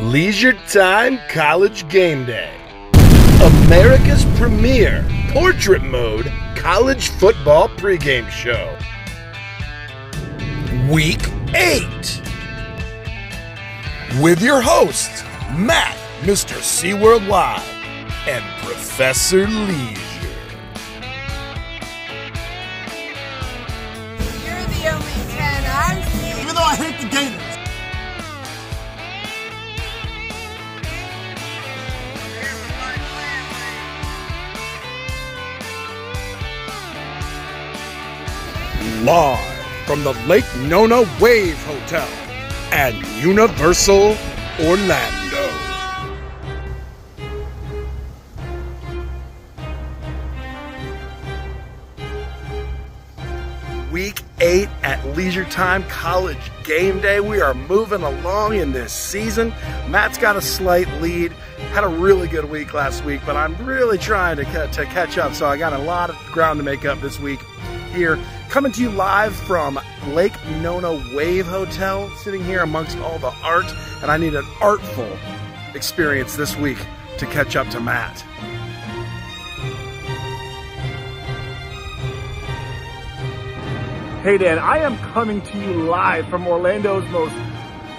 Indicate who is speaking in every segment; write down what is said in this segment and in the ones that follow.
Speaker 1: Leisure Time College Game Day, America's premier portrait mode college football pregame show. Week 8 with your hosts, Matt, Mr. SeaWorld Live, and Professor Leisure.
Speaker 2: You're the only 10 I see.
Speaker 3: Even though I hate the Gators.
Speaker 1: Live from the Lake Nona Wave Hotel at Universal Orlando. Week 8 at Leisure Time College Game Day. We are moving along in this season. Matt's got a slight lead. Had a really good week last week, but I'm really trying to catch up, so I got a lot of ground to make up this week. Here, coming to you live from Lake Nona Wave Hotel, sitting here amongst all the art, and I need an artful experience this week to catch up to Matt.
Speaker 3: Hey Dan, I am coming to you live from Orlando's most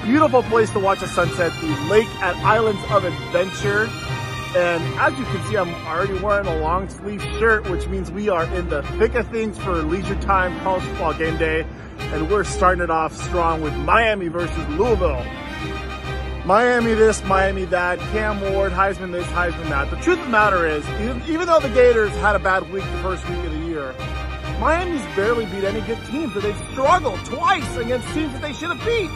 Speaker 3: beautiful place to watch a sunset, the Lake at Islands of Adventure. And as you can see, I'm already wearing a long sleeve shirt, which means we are in the thick of things for Leisure Time College Football Game Day. And we're starting it off strong with Miami versus Louisville. Miami this, Miami that, Cam Ward, Heisman this, Heisman that. The truth of the matter is, even though the Gators had a bad week the first week of the year, Miami's barely beat any good teams, and they've struggled twice against teams that they should have beat.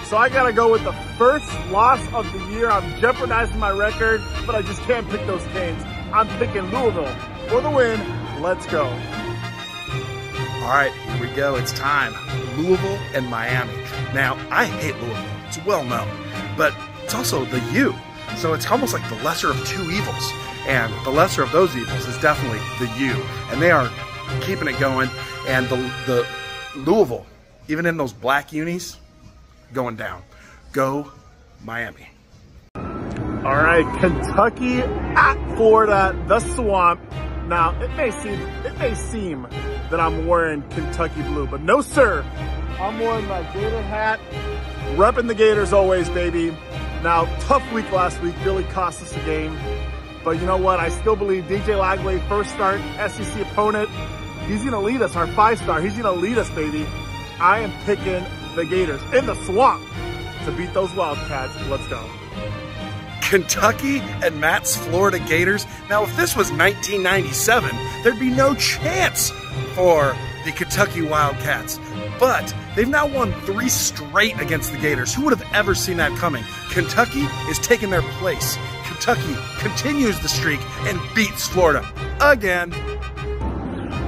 Speaker 3: So I gotta go with the first loss of the year. I'm jeopardizing my record, but I just can't pick those games. I'm picking Louisville for the win. Let's go.
Speaker 1: All right, here we go. It's time. Louisville and Miami. Now, I hate Louisville. It's well known, but it's also the U. So it's almost like the lesser of two evils. And the lesser of those evils is definitely the U. And they are keeping it going. And the Louisville, even in those black unis, going down. Go Miami.
Speaker 3: All right, Kentucky at Florida, the Swamp. Now, it may seem that I'm wearing Kentucky blue, but no sir. I'm wearing my Gator hat, repping the Gators always, baby. Now, tough week last week, really cost us a game. But you know what? I still believe DJ Lagley, first start SEC opponent. He's gonna lead us, our 5-star. He's gonna lead us, baby. I am picking the Gators in the Swamp to beat those Wildcats. Let's go.
Speaker 1: Kentucky and Matt's Florida Gators. Now, if this was 1997, there'd be no chance for the Kentucky Wildcats. But they've now won 3 straight against the Gators. Who would have ever seen that coming? Kentucky is taking their place. Kentucky continues the streak and beats Florida again.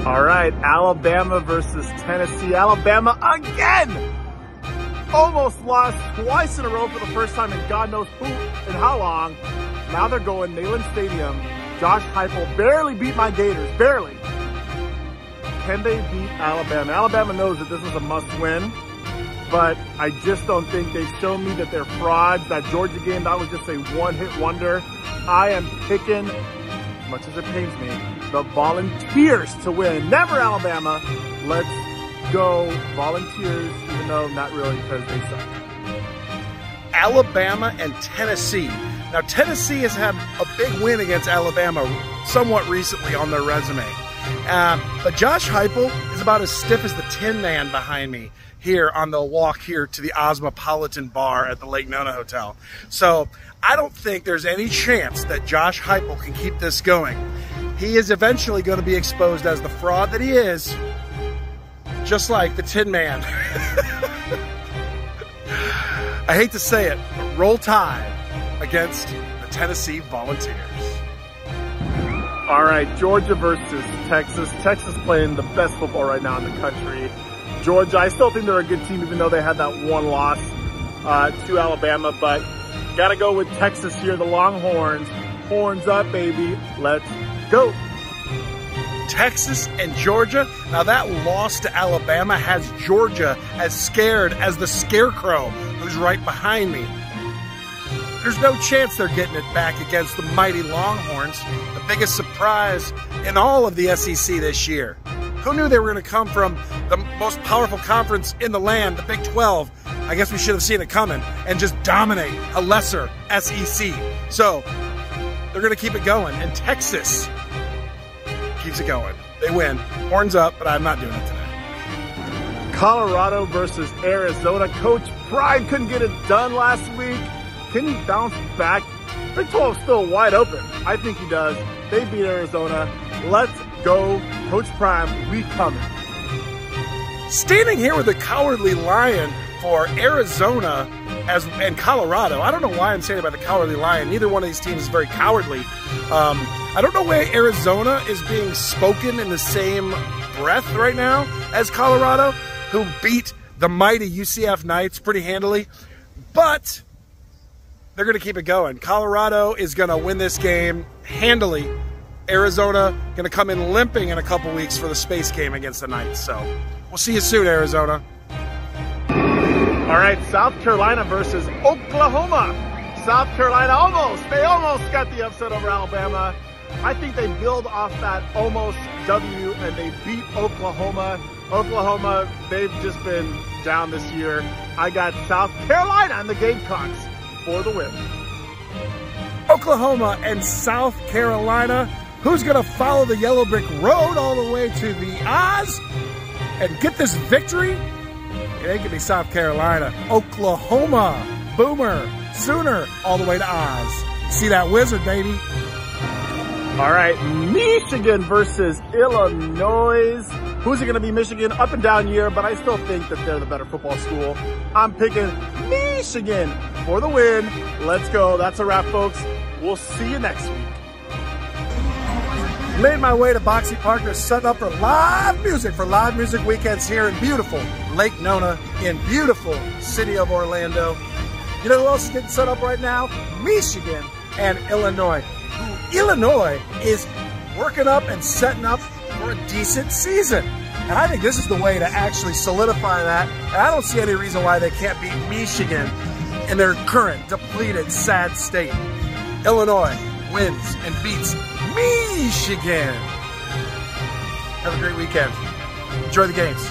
Speaker 3: All right, Alabama versus Tennessee. Alabama again! Almost lost twice in a row for the first time in God knows who and how long. Now they're going Neyland Stadium. Josh Heupel barely beat my Gators, barely. Can they beat Alabama? Alabama knows that this is a must-win, but I just don't think they've shown me that they're frauds. That Georgia game, that was just a one-hit wonder. I am picking, as much as it pains me, the Volunteers to win. Never Alabama. Let's go Volunteers, even though not really because they suck.
Speaker 1: Alabama and Tennessee. Now, Tennessee has had a big win against Alabama somewhat recently on their resume. But Josh Heupel is about as stiff as the Tin Man behind me here on the walk here to the Osmopolitan Bar at the Lake Nona Hotel. So I don't think there's any chance that Josh Heupel can keep this going. He is eventually going to be exposed as the fraud that he is, just like the Tin Man. I hate to say it, but Roll Tide against the Tennessee Volunteers.
Speaker 3: All right, Georgia versus Texas. Texas playing the best football right now in the country. Georgia, I still think they're a good team, even though they had that one loss to Alabama. But got to go with Texas here, the Longhorns. Horns up, baby. Let's go.
Speaker 1: Texas and Georgia. Now that loss to Alabama has Georgia as scared as the Scarecrow, who's right behind me. There's no chance they're getting it back against the mighty Longhorns, the biggest surprise in all of the SEC this year. Who knew they were going to come from the most powerful conference in the land, the Big 12? I guess we should have seen it coming and just dominate a lesser SEC. So they're going to keep it going, and Texas keeps it going. They win. Horns up, but I'm not doing it tonight.
Speaker 3: Colorado versus Arizona. Coach Prime couldn't get it done last week. Can he bounce back? Big 12 is still wide open. I think he does. They beat Arizona. Let's go. Coach Prime, we coming.
Speaker 1: Standing here with a cowardly lion for Arizona and Colorado. I don't know why I'm saying about the cowardly lion. Neither one of these teams is very cowardly. I don't know why Arizona is being spoken in the same breath right now as Colorado, who beat the mighty UCF Knights pretty handily. But they're going to keep it going. Colorado is going to win this game handily. Arizona going to come in limping in a couple weeks for the space game against the Knights. So we'll see you soon, Arizona.
Speaker 3: All right, South Carolina versus Oklahoma. South Carolina they almost got the upset over Alabama. I think they build off that almost W and they beat Oklahoma. Oklahoma, they've just been down this year. I got South Carolina and the Gamecocks for the win.
Speaker 1: Oklahoma and South Carolina. Who's going to follow the yellow brick road all the way to the Oz and get this victory? It ain't going to be South Carolina. Oklahoma, Boomer, Sooner, all the way to Oz. See that wizard, baby.
Speaker 3: All right, Michigan versus Illinois. Who's it going to be? Michigan, up and down year, but I still think that they're the better football school. I'm picking Michigan for the win. Let's go. That's a wrap, folks. We'll see you next week.
Speaker 1: Made my way to Boxy Park to set up for live music weekends here in beautiful Lake Nona in beautiful city of Orlando. You know who else is getting set up right now? Michigan and Illinois. Illinois is working up and setting up for a decent season. And I think this is the way to actually solidify that. And I don't see any reason why they can't beat Michigan in their current depleted, sad state. Illinois wins and beats Michigan. Have a great weekend. Enjoy the games.